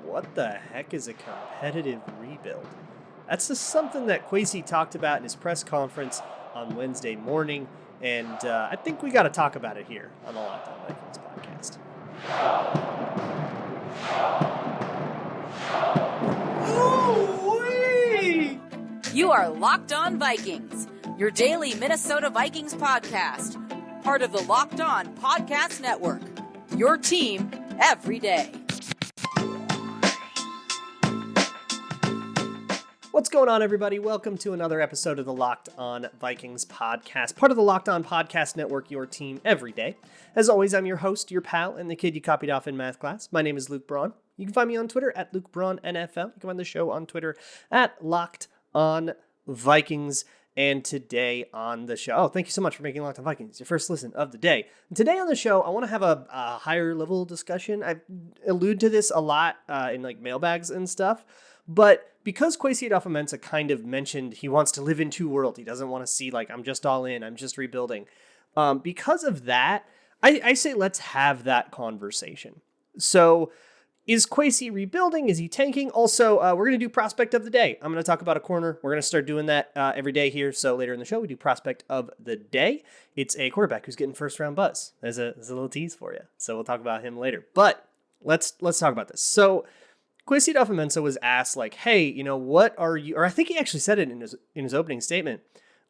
What the heck is a competitive rebuild? That's just something that Kwesi talked about in his press conference on Wednesday morning, and I think we got to talk about it here on the Locked On Vikings podcast. Ooh-wee! You are Locked On Vikings, your daily Minnesota Vikings podcast, part of the Locked On Podcast Network, your team every day. What's going on, everybody? Welcome to another episode of the Locked On Vikings podcast, part of the Locked On Podcast Network, your team every day. As always, I'm your host, your pal, and the kid you copied off in math class. My name is Luke Braun. You can find me on Twitter at Luke Braun NFL. You can find the show on Twitter at Locked On Vikings. And today on the show, thank you so much for making Locked On Vikings your first listen of the day. And today on the show, I want to have a higher level discussion. I allude to this a lot in like mailbags and stuff. But because Kwesi Adofo-Mensah kind of mentioned he wants to live in two worlds, he doesn't want to see like, I'm just all in, I'm just rebuilding. Because of that, I say let's have that conversation. So is Kwesi rebuilding? Is he tanking? Also, we're going to do Prospect of the Day. I'm going to talk about a corner. We're going to start doing that every day here. So later in the show, we do Prospect of the Day. It's a quarterback who's getting first round buzz. There's a little tease for you. So we'll talk about him later. But let's talk about this. So Kwesi Adofo-Mensah was asked, like, hey, you know, what are you, or I think he actually said it in his opening statement.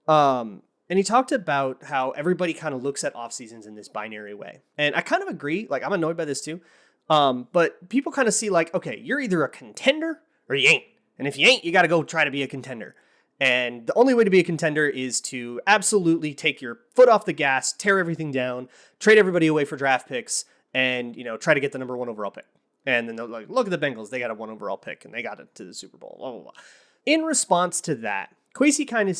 And he talked about how everybody kind of looks at off seasons in this binary way. And I kind of agree. Like, I'm annoyed by this too. But people kind of see like, okay, you're either a contender or you ain't. And if you ain't, you got to go try to be a contender. And the only way to be a contender is to absolutely take your foot off the gas, tear everything down, trade everybody away for draft picks, and, you know, try to get the number 1 overall pick. And then they're like, look at the Bengals. They got a 1 overall pick and they got it to the Super Bowl. Blah, blah, blah. In response to that, Kwesi kind of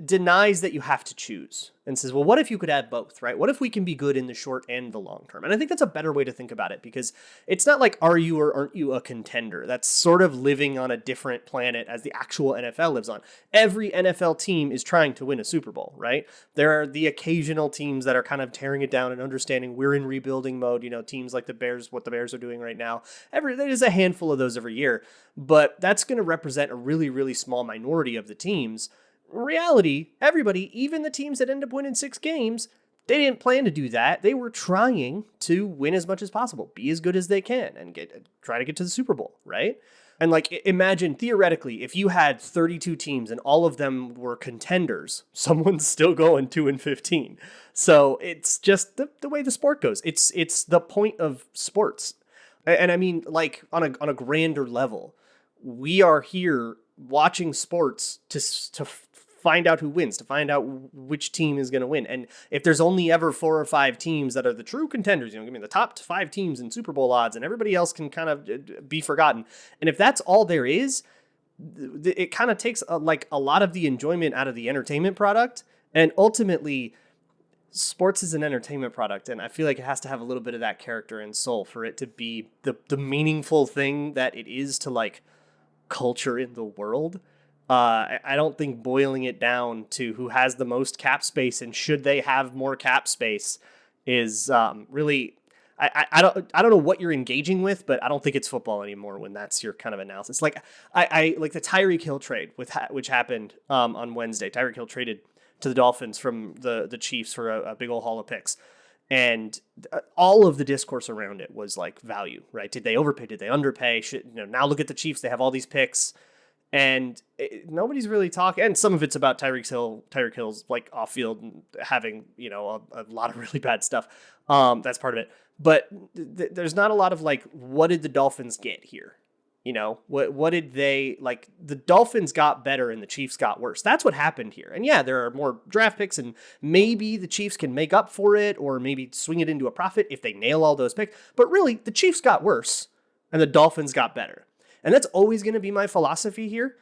denies that you have to choose and says, well, what if you could have both, right? What if we can be good in the short and the long term? And I think that's a better way to think about it, because it's not like, are you or aren't you a contender? That's sort of living on a different planet as the actual NFL lives on. Every NFL team is trying to win a Super Bowl, right? There are the occasional teams that are kind of tearing it down and understanding we're in rebuilding mode. You know, teams like the Bears, what the Bears are doing right now. There's a handful of those every year, but that's going to represent a really, really small minority of the teams. In reality, everybody, even the teams that end up winning 6 games, they didn't plan to do that. They were trying to win as much as possible, be as good as they can, and try to get to the Super Bowl, right? And like, imagine theoretically, if you had 32 teams and all of them were contenders, someone's still going 2-15. So it's just the way the sport goes. It's the point of sports, and I mean, like on a grander level, we are here watching sports to find out who wins, to find out which team is going to win. And if there's only ever 4 or 5 teams that are the true contenders, you know, give me the top 5 teams in Super Bowl odds, and everybody else can kind of be forgotten. And if that's all there is, it kind of takes a lot of the enjoyment out of the entertainment product. And ultimately, sports is an entertainment product, and I feel like it has to have a little bit of that character and soul for it to be the meaningful thing that it is to like culture in the world. I don't think boiling it down to who has the most cap space and should they have more cap space is really. I don't know what you're engaging with, but I don't think it's football anymore when that's your kind of analysis. Like I like the Tyreek Hill trade which happened on Wednesday. Tyreek Hill traded to the Dolphins from the Chiefs for a big old haul of picks. And all of the discourse around it was like value, right? Did they overpay? Did they underpay? Now look at the Chiefs. They have all these picks. And nobody's really talking. And some of it's about Tyreek Hill's like off field having, you know, a lot of really bad stuff. That's part of it. But there's not a lot of like, what did the Dolphins get here? You know, what did they like? The Dolphins got better and the Chiefs got worse. That's what happened here. And yeah, there are more draft picks and maybe the Chiefs can make up for it or maybe swing it into a profit if they nail all those picks. But really, the Chiefs got worse and the Dolphins got better. And that's always going to be my philosophy here.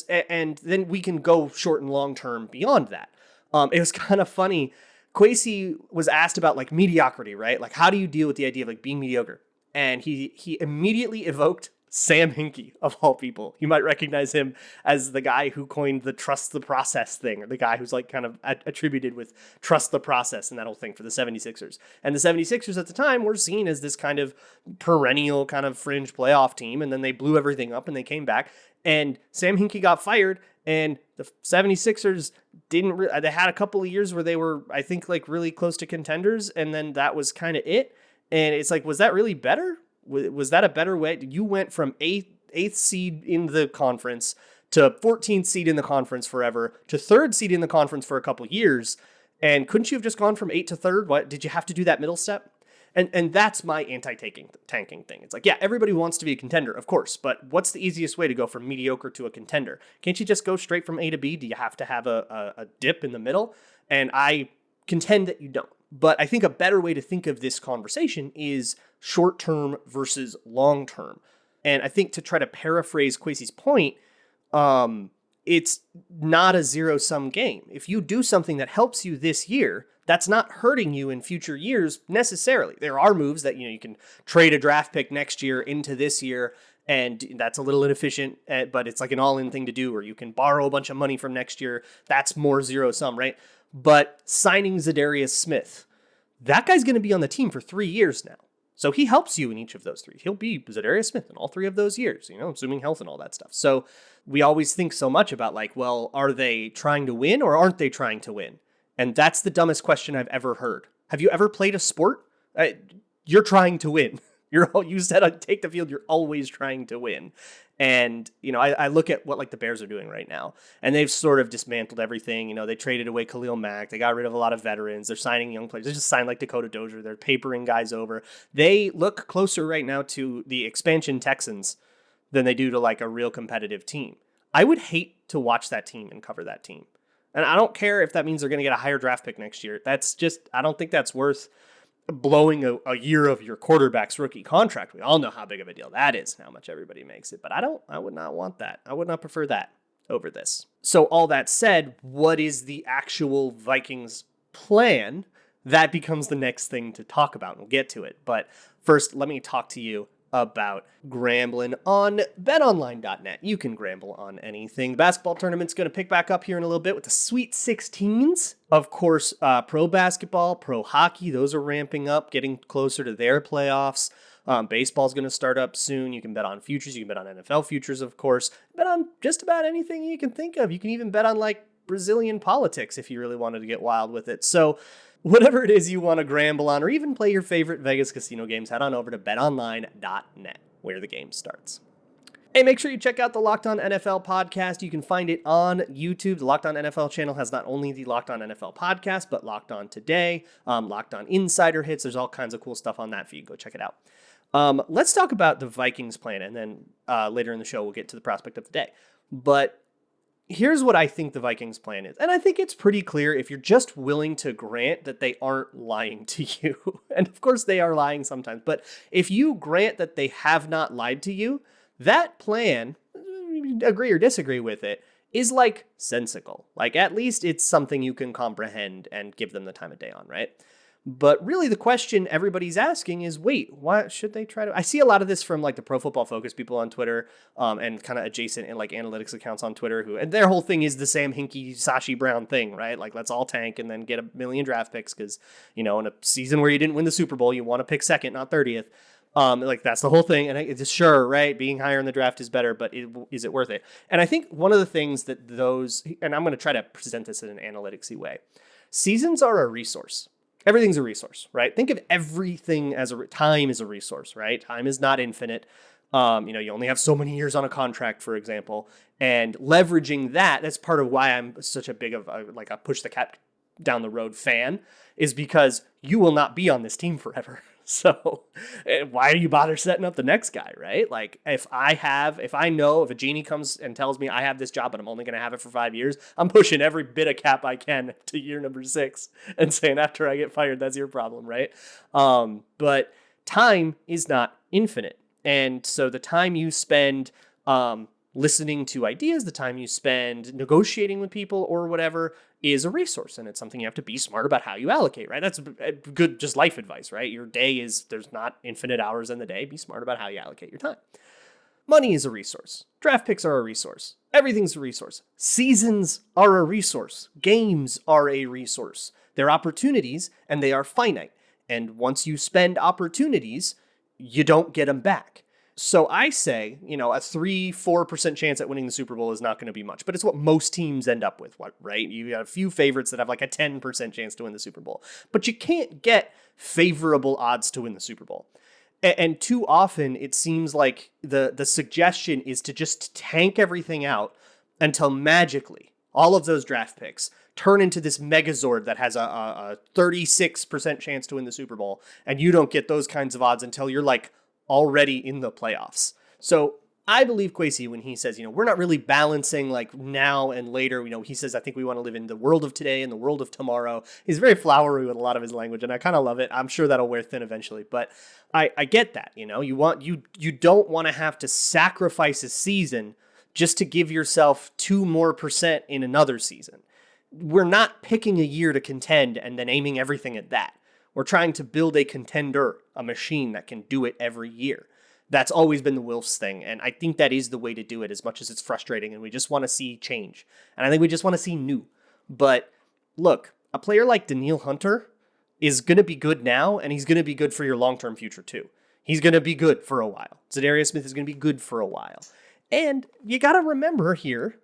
And then we can go short and long term beyond that. It was kind of funny. Kwesi was asked about like mediocrity, right? Like, how do you deal with the idea of like being mediocre? And he immediately evoked Sam Hinkie, of all people. You might recognize him as the guy who coined the trust the process thing, or the guy who's like kind of attributed with trust the process and that whole thing for the 76ers. And the 76ers at the time were seen as this kind of perennial kind of fringe playoff team. And then they blew everything up and they came back. And Sam Hinkie got fired, and the 76ers they had a couple of years where they were, I think, like really close to contenders. And then that was kind of it. And it's like, was that really better? Was that a better way? You went from eighth seed in the conference to 14th seed in the conference forever to third seed in the conference for a couple of years. And couldn't you have just gone from 8th to 3rd? What did you have to do that middle step? And that's my tanking thing. It's like, yeah, everybody wants to be a contender, of course, but what's the easiest way to go from mediocre to a contender? Can't you just go straight from A to B? Do you have to have a dip in the middle? And I contend that you don't. But I think a better way to think of this conversation is short-term versus long-term. And I think to try to paraphrase Kwesi's point, it's not a zero-sum game. If you do something that helps you this year, that's not hurting you in future years necessarily. There are moves that, you can trade a draft pick next year into this year, and that's a little inefficient, but it's like an all-in thing to do, or you can borrow a bunch of money from next year. That's more zero-sum, right? But signing Za'Darius Smith, that guy's going to be on the team for 3 years now. So he helps you in each of those 3. He'll be Za'Darius Smith in all 3 of those years, assuming health and all that stuff. So we always think so much about like, well, are they trying to win or aren't they trying to win? And that's the dumbest question I've ever heard. Have you ever played a sport? You're trying to win. You said take the field. You're always trying to win. And, I look at what like the Bears are doing right now, and they've sort of dismantled everything. They traded away Khalil Mack. They got rid of a lot of veterans. They're signing young players. They just signed like Dakota Dozier. They're papering guys over. They look closer right now to the expansion Texans than they do to like a real competitive team. I would hate to watch that team and cover that team. And I don't care if that means they're going to get a higher draft pick next year. I don't think that's worth blowing a year of your quarterback's rookie contract. We all know how big of a deal that is and how much everybody makes it. But I would not want that. I would not prefer that over this. So all that said, what is the actual Vikings plan? That becomes the next thing to talk about. We'll get to it. But first, let me talk to you about Grambling on betonline.net. You can Gramble on anything. The basketball tournament's going to pick back up here in a little bit with the Sweet 16s. Of course, pro basketball, pro hockey, those are ramping up, getting closer to their playoffs. Baseball's going to start up soon. You can bet on futures. You can bet on NFL futures, of course. Bet on just about anything you can think of. You can even bet on like Brazilian politics if you really wanted to get wild with it. So whatever it is you want to Gramble on, or even play your favorite Vegas casino games, head on over to betonline.net, where the game starts. Hey, make sure you check out the Locked On NFL podcast. You can find it on YouTube. The Locked On NFL channel has not only the Locked On NFL podcast, but Locked On Today, Locked On Insider Hits. There's all kinds of cool stuff on that feed. Go check it out. Let's talk about the Vikings plan, and then later in the show, we'll get to the prospect of the day. But here's what I think the Vikings plan is. And I think it's pretty clear if you're just willing to grant that they aren't lying to you. And of course they are lying sometimes. But if you grant that they have not lied to you, that plan, agree or disagree with it, is like sensical. Like at least it's something you can comprehend and give them the time of day on, right? But really the question everybody's asking is, wait, why should they try to... I see a lot of this from like the Pro Football Focus people on Twitter and kind of adjacent and like analytics accounts on Twitter and their whole thing is the Sam Hinkie, Sashi Brown thing, right? Like let's all tank and then get a million draft picks because, in a season where you didn't win the Super Bowl, you want to pick second, not 30th. Like that's the whole thing. And it's just sure, right? Being higher in the draft is better, but is it worth it? And I think one of the things that and I'm going to try to present this in an analytics-y way. Seasons are a resource. Everything's a resource, right? Think of everything as time is a resource, right? Time is not infinite. You only have so many years on a contract, for example, and leveraging that's part of why I'm such a big of a push the cat down the road fan, is because you will not be on this team forever. So why do you bother setting up the next guy, right? Like if a genie comes and tells me I have this job and I'm only going to have it for 5 years, I'm pushing every bit of cap I can to year number 6 and saying after I get fired, that's your problem, right? But time is not infinite. And so the time you spend listening to ideas, the time you spend negotiating with people or whatever is a resource. And it's something you have to be smart about how you allocate, right? That's good, just life advice, right? Your day there's not infinite hours in the day. Be smart about how you allocate your time. Money is a resource. Draft picks are a resource. Everything's a resource. Seasons are a resource. Games are a resource. They're opportunities, and they are finite. And once you spend opportunities, you don't get them back. So I say, a 3-4% chance at winning the Super Bowl is not going to be much, but it's what most teams end up with, right? You got a few favorites that have like a 10% chance to win the Super Bowl, but you can't get favorable odds to win the Super Bowl. And too often it seems like the suggestion is to just tank everything out until magically all of those draft picks turn into this megazord that has a 36% chance to win the Super Bowl. And you don't get those kinds of odds until you're like already in the playoffs. So I believe Kwesi when he says, we're not really balancing like now and later. He says, I think we want to live in the world of today and the world of tomorrow. He's very flowery with a lot of his language, and I kind of love it. I'm sure that'll wear thin eventually, but I get that. You don't want to have to sacrifice a season just to give yourself 2% more in another season. We're not picking a year to contend and then aiming everything at that. We're trying to build a contender, a machine that can do it every year. That's always been the Wilfs thing, and I think that is the way to do it, as much as it's frustrating, and we just want to see change. And I think we just want to see new. But look, a player like Danielle Hunter is going to be good now, and he's going to be good for your long-term future too. He's going to be good for a while. Za'Darius Smith is going to be good for a while. And you got to remember here,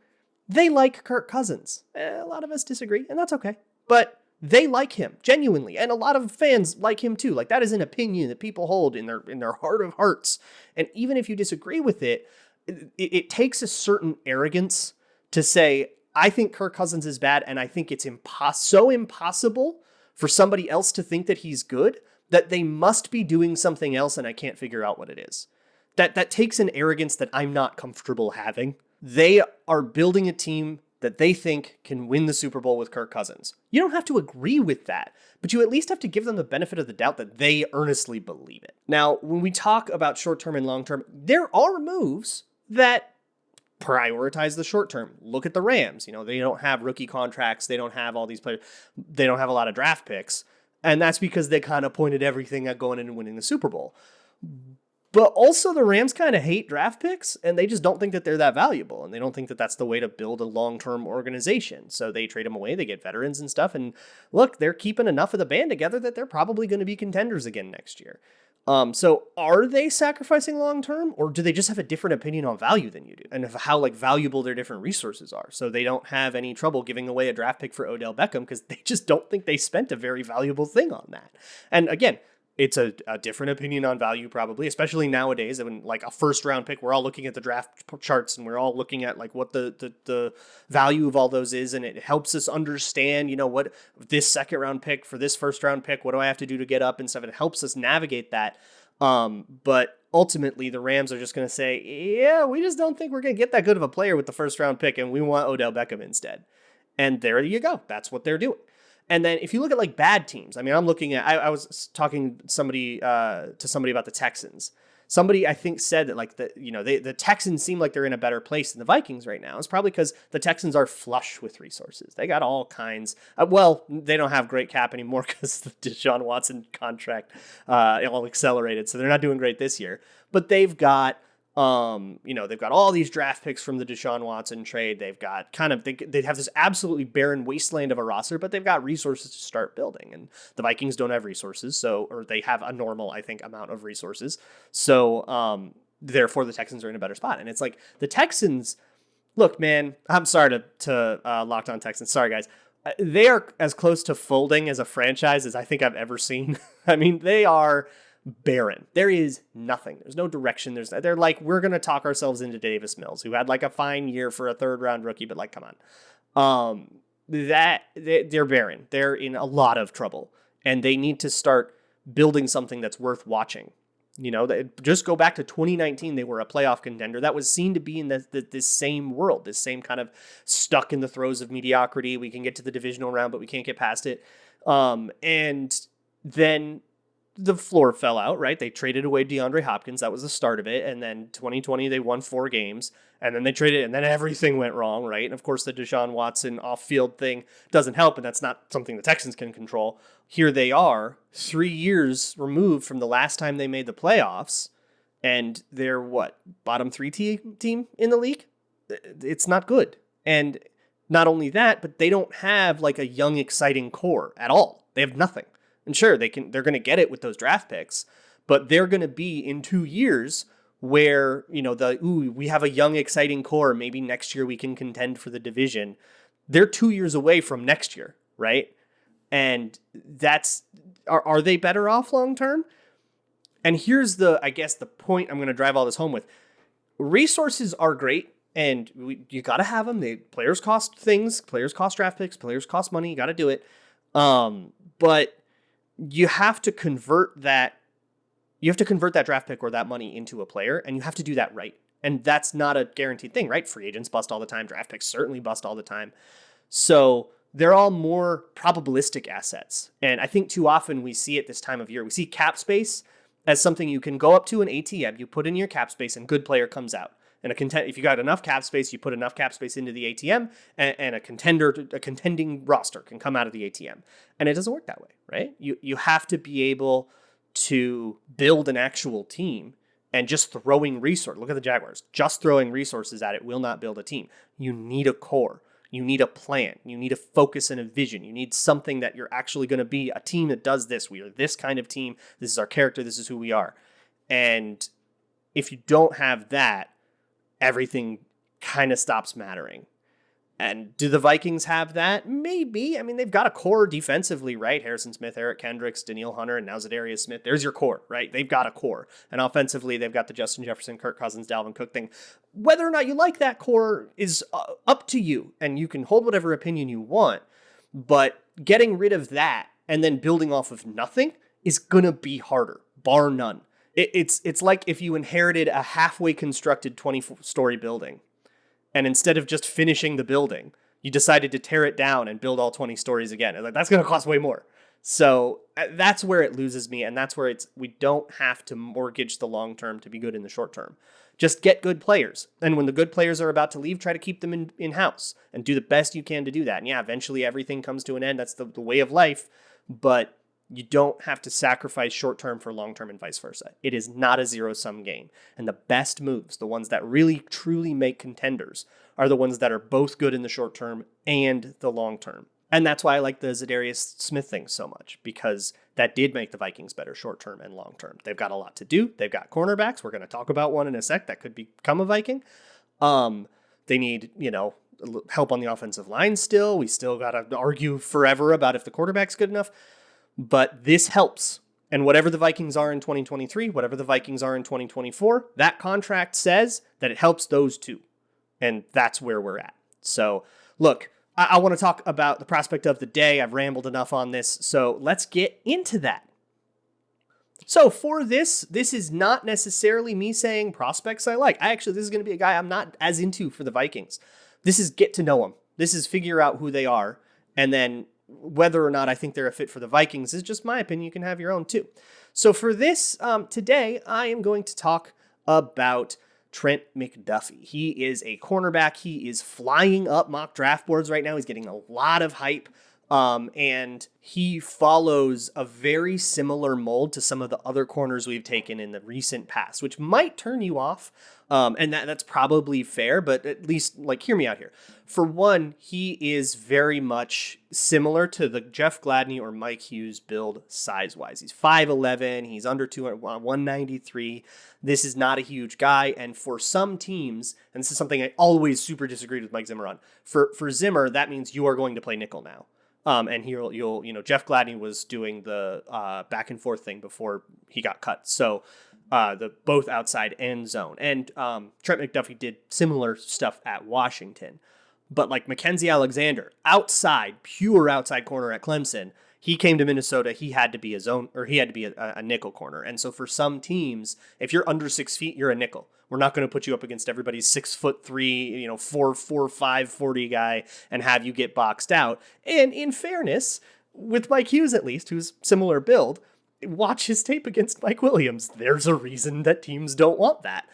they like Kirk Cousins. A lot of us disagree, and that's okay. But they like him, genuinely, and a lot of fans like him too. Like, that is an opinion that people hold in their heart of hearts. And even if you disagree with it, it takes a certain arrogance to say, I think Kirk Cousins is bad, and I think it's so impossible for somebody else to think that he's good that they must be doing something else, and I can't figure out what it is. That takes an arrogance that I'm not comfortable having. They are building a team that they think can win the Super Bowl with Kirk Cousins. You don't have to agree with that, but you at least have to give them the benefit of the doubt that they earnestly believe it. Now, when we talk about short-term and long-term, there are moves that prioritize the short-term. Look at the Rams. They don't have rookie contracts. They don't have all these players. They don't have a lot of draft picks. And that's because they kind of pointed everything at going in and winning the Super Bowl. But also the Rams kind of hate draft picks, and they just don't think that they're that valuable, and they don't think that that's the way to build a long-term organization. So they trade them away, they get veterans and stuff, and look, they're keeping enough of the band together that they're probably going to be contenders again next year. So are they sacrificing long-term, or do they just have a different opinion on value than you do, and of how valuable their different resources are? So they don't have any trouble giving away a draft pick for Odell Beckham because they just don't think they spent a very valuable thing on that. And again, it's a different opinion on value, probably, especially nowadays when a first round pick, we're all looking at the draft charts and we're all looking at what the value of all those is. And it helps us understand, what this second round pick for this first round pick, what do I have to do to get up and stuff. It helps us navigate that. But ultimately the Rams are just going to say, yeah, we just don't think we're going to get that good of a player with the first round pick. And we want Odell Beckham instead. And there you go. That's what they're doing. And then if you look at bad teams, I'm looking at, I was talking to somebody about the Texans. Somebody I think said that the Texans seem like they're in a better place than the Vikings right now. It's probably because the Texans are flush with resources. They got all kinds. They don't have great cap anymore because the Deshaun Watson contract all accelerated. So they're not doing great this year. But they've got they've got all these draft picks from the Deshaun Watson trade. They've got they have this absolutely barren wasteland of a roster, but they've got resources to start building. And the Vikings don't have resources, or they have a normal, I think, amount of resources. So, therefore the Texans are in a better spot. And it's the Texans, look, man, I'm sorry to Locked On Texans. Sorry, guys. They are as close to folding as a franchise as I think I've ever seen. They are barren. There is nothing. There's no direction. They're we're going to talk ourselves into Davis Mills, who had a fine year for a third round rookie, but come on. They're barren. They're in a lot of trouble, and they need to start building something that's worth watching. Just go back to 2019. They were a playoff contender. That was seen to be in this same world, this same kind of stuck in the throes of mediocrity. We can get to the divisional round, but we can't get past it. And then the floor fell out, right? They traded away DeAndre Hopkins. That was the start of it. And then 2020, they won 4 games. And then they traded, and then everything went wrong, right? And of course, the Deshaun Watson off-field thing doesn't help, and that's not something the Texans can control. Here they are, 3 years removed from the last time they made the playoffs, And they're what? Bottom 3 team in the league? It's not good. And not only that, but they don't have like a young, exciting core at all. They have nothing. And sure, they're going to get it with those draft picks, but they're going to be in 2 years where, we have a young, exciting core. Maybe next year we can contend for the division. They're 2 years away from next year, right? And are they better off long term? And here's the point I'm going to drive all this home with. Resources are great, and you got to have them. Players cost things. Players cost draft picks. Players cost money. You got to do it. But you have to convert that. You have to convert that draft pick or that money into a player, and you have to do that right. And that's not a guaranteed thing, right? Free agents bust all the time. Draft picks certainly bust all the time. So they're all more probabilistic assets. And I think too often we see it this time of year. We see cap space as something you can go up to an ATM, you put in your cap space, and good player comes out. And if you got enough cap space, you put enough cap space into the ATM, and a contending roster can come out of the ATM. And it doesn't work that way, right? You have to be able to build an actual team, and just throwing resources. Look at the Jaguars. Just throwing resources at it will not build a team. You need a core. You need a plan. You need a focus and a vision. You need something that you're actually going to be a team that does this. We are this kind of team. This is our character. This is who we are. And if you don't have that, everything kind of stops mattering. And do the Vikings have that? Maybe. I mean, they've got a core defensively, right? Harrison Smith, Eric Kendricks, Danielle Hunter, and now Za'Darius Smith. There's your core, right? They've got a core. And offensively, they've got the Justin Jefferson, Kirk Cousins, Dalvin Cook thing. Whether or not you like that core is up to you. And you can hold whatever opinion you want. But getting rid of that and then building off of nothing is going to be harder, bar none. It's like if you inherited a halfway constructed 20-story building. And instead of just finishing the building, you decided to tear it down and build all 20 stories again. And that's going to cost way more. So that's where it loses me. And that's where we don't have to mortgage the long term to be good in the short term. Just get good players. And when the good players are about to leave, try to keep them in-house and do the best you can to do that. And yeah, eventually everything comes to an end. That's the way of life. But you don't have to sacrifice short-term for long-term and vice versa. It is not a zero-sum game. And the best moves, the ones that really, truly make contenders, are the ones that are both good in the short term and the long term. And that's why I like the Za'Darius Smith thing so much, because that did make the Vikings better short-term and long-term. They've got a lot to do. They've got cornerbacks. We're going to talk about one in a sec that could become a Viking. They need, help on the offensive line still. We still got to argue forever about if the quarterback's good enough. But this helps. And whatever the Vikings are in 2023, whatever the Vikings are in 2024, that contract says that it helps those two. And that's where we're at. So, look, I want to talk about the prospect of the day. I've rambled enough on this, so let's get into that. So for this is not necessarily me saying prospects I like. This is going to be a guy I'm not as into for the Vikings. This is get to know them. This is figure out who they are, and then whether or not I think they're a fit for the Vikings is just my opinion. You can have your own too. So for this, today, I am going to talk about Trent McDuffie. He is a cornerback. He is flying up mock draft boards right now. He's getting a lot of hype. And he follows a very similar mold to some of the other corners we've taken in the recent past, which might turn you off. And that's probably fair, but at least hear me out here. For one, he is very much similar to the Jeff Gladney or Mike Hughes build size-wise. He's 5'11", he's under 193. This is not a huge guy. And for some teams, and this is something I always super disagreed with Mike Zimmer on, for Zimmer, that means you are going to play nickel now. And you'll Jeff Gladney was doing the back and forth thing before he got cut. So the both outside and zone. And Trent McDuffie did similar stuff at Washington. But like Mackenzie Alexander, pure outside corner at Clemson, he came to Minnesota. He had to be a zone, or he had to be a nickel corner. And so for some teams, if you're under 6 feet, you're a nickel. We're not going to put you up against everybody's 6'3", 4'5", 40 guy and have you get boxed out. And in fairness, with Mike Hughes at least, who's similar build, watch his tape against Mike Williams. There's a reason that teams don't want that.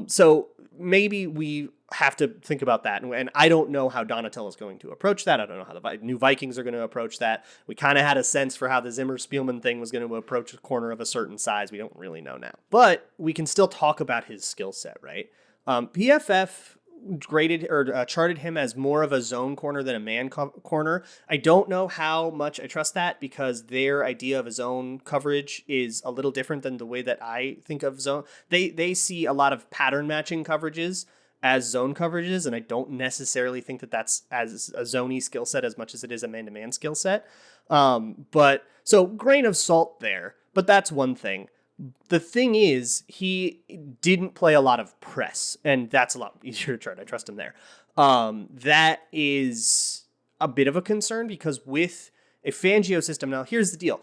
So maybe we have to think about that. And I don't know how Donatell is going to approach that. I don't know how the new Vikings are going to approach that. We kind of had a sense for how the Zimmer-Spielman thing was going to approach a corner of a certain size. We don't really know now. But we can still talk about his skill set, right? PFF graded or charted him as more of a zone corner than a man corner. I don't know how much I trust that because their idea of a zone coverage is a little different than the way that I think of zone. They see a lot of pattern matching coverages as zone coverages, and I don't necessarily think that that's as a zoney skill set as much as it is a man-to-man skill set. But so grain of salt there, but that's one thing. The thing is, he didn't play a lot of press, and that's a lot easier to chart. I trust him there. That is a bit of a concern because with a Fangio system, now here's the deal.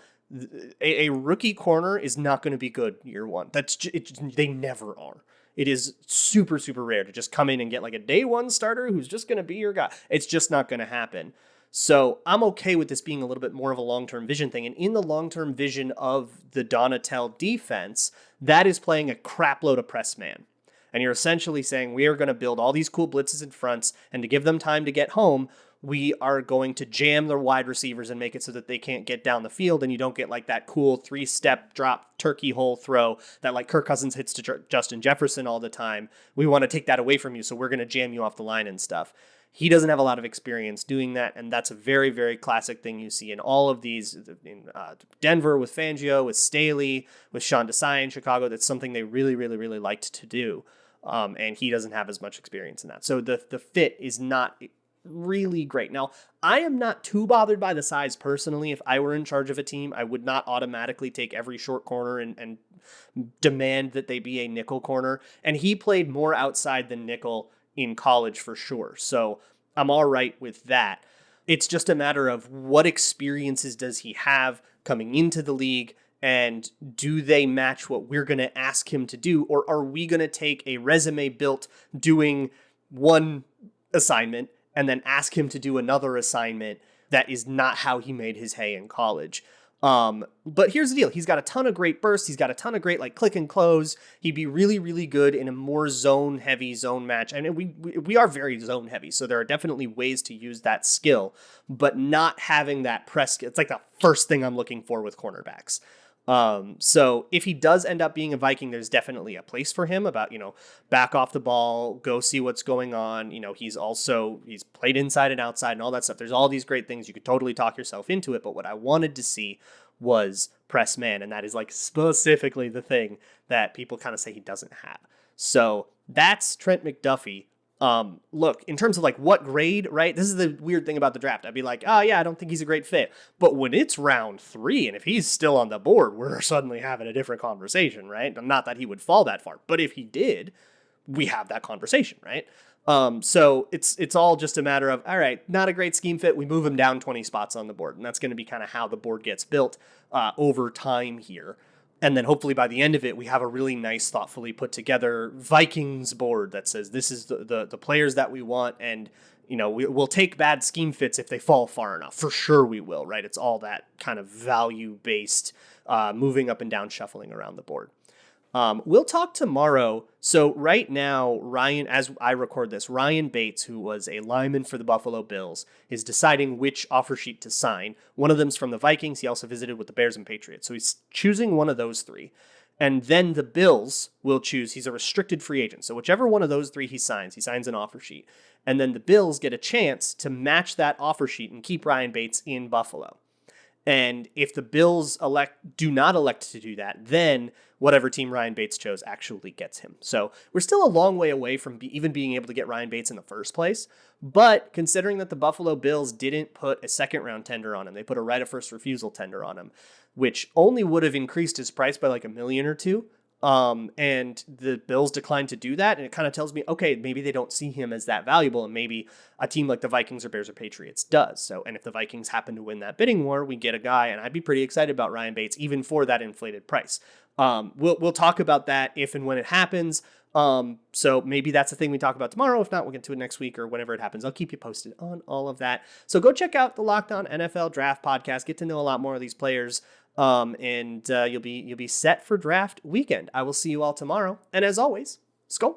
A rookie corner is not going to be good year one. They never are. It is super, super rare to just come in and get like a day one starter who's just going to be your guy. It's just not going to happen. So I'm okay with this being a little bit more of a long-term vision thing. And in the long-term vision of the Donatell defense, that is playing a crap load of press man. And you're essentially saying we are going to build all these cool blitzes and fronts, and to give them time to get home, we are going to jam their wide receivers and make it so that they can't get down the field, and you don't get like that cool 3-step drop turkey hole throw that like Kirk Cousins hits to Justin Jefferson all the time. We want to take that away from you, so we're going to jam you off the line and stuff. He doesn't have a lot of experience doing that, and that's a very, very classic thing you see in all of these, in Denver with Fangio, with Staley, with Sean Desai in Chicago. That's something they really, really, really liked to do, and he doesn't have as much experience in that. So the fit is not really great. Now, I am not too bothered by the size personally. If I were in charge of a team, I would not automatically take every short corner and demand that they be a nickel corner, and he played more outside than nickel in college for sure. So I'm all right with that. It's just a matter of what experiences does he have coming into the league, and do they match what we're going to ask him to do? Or are we going to take a resume built doing one assignment and then ask him to do another assignment that is not how he made his hay in college? But here's the deal. He's got a ton of great bursts. He's got a ton of great, like, click and close. He'd be really, really good in a more zone heavy zone match. And we are very zone heavy. So there are definitely ways to use that skill, but not having that press. It's like the first thing I'm looking for with cornerbacks. So if he does end up being a Viking, there's definitely a place for him about, back off the ball, go see what's going on. He's played inside and outside and all that stuff. There's all these great things. You could totally talk yourself into it. But what I wanted to see was press man. And that is like specifically the thing that people kind of say he doesn't have. So that's Trent McDuffie. Look, in terms of like what grade, right? This is the weird thing about the draft. I'd be like, oh yeah, I don't think he's a great fit. But when it's round 3 and if he's still on the board, we're suddenly having a different conversation, right? Not that he would fall that far, but if he did, we have that conversation, right? So it's all just a matter of, all right, not a great scheme fit. We move him down 20 spots on the board. And that's going to be kind of how the board gets built, over time here. And then hopefully by the end of it, we have a really nice, thoughtfully put together Vikings board that says this is the players that we want. And, we'll take bad scheme fits if they fall far enough. For sure we will, right? It's all that kind of value-based moving up and down, shuffling around the board. We'll talk tomorrow. So right now, as I record this, Ryan Bates, who was a lineman for the Buffalo Bills, is deciding which offer sheet to sign. One of them's from the Vikings. He also visited with the Bears and Patriots. So he's choosing one of those 3. And then the Bills will choose. He's a restricted free agent. So whichever one of those 3 he signs an offer sheet. And then the Bills get a chance to match that offer sheet and keep Ryan Bates in Buffalo. And if the Bills do not elect to do that, then whatever team Ryan Bates chose actually gets him. So we're still a long way away from even being able to get Ryan Bates in the first place. But considering that the Buffalo Bills didn't put a second-round tender on him, they put a right of first refusal tender on him, which only would have increased his price by like $1 million or $2 million. And the Bills declined to do that. And it kind of tells me, okay, maybe they don't see him as that valuable. And maybe a team like the Vikings or Bears or Patriots does. So, and if the Vikings happen to win that bidding war, we get a guy. And I'd be pretty excited about Ryan Bates, even for that inflated price. We'll talk about that if and when it happens. So maybe that's a thing we talk about tomorrow. If not, we'll get to it next week or whenever it happens. I'll keep you posted on all of that. So go check out the Locked On NFL Draft Podcast. Get to know a lot more of these players. And you'll be set for draft weekend. I will see you all tomorrow. And as always, Skol.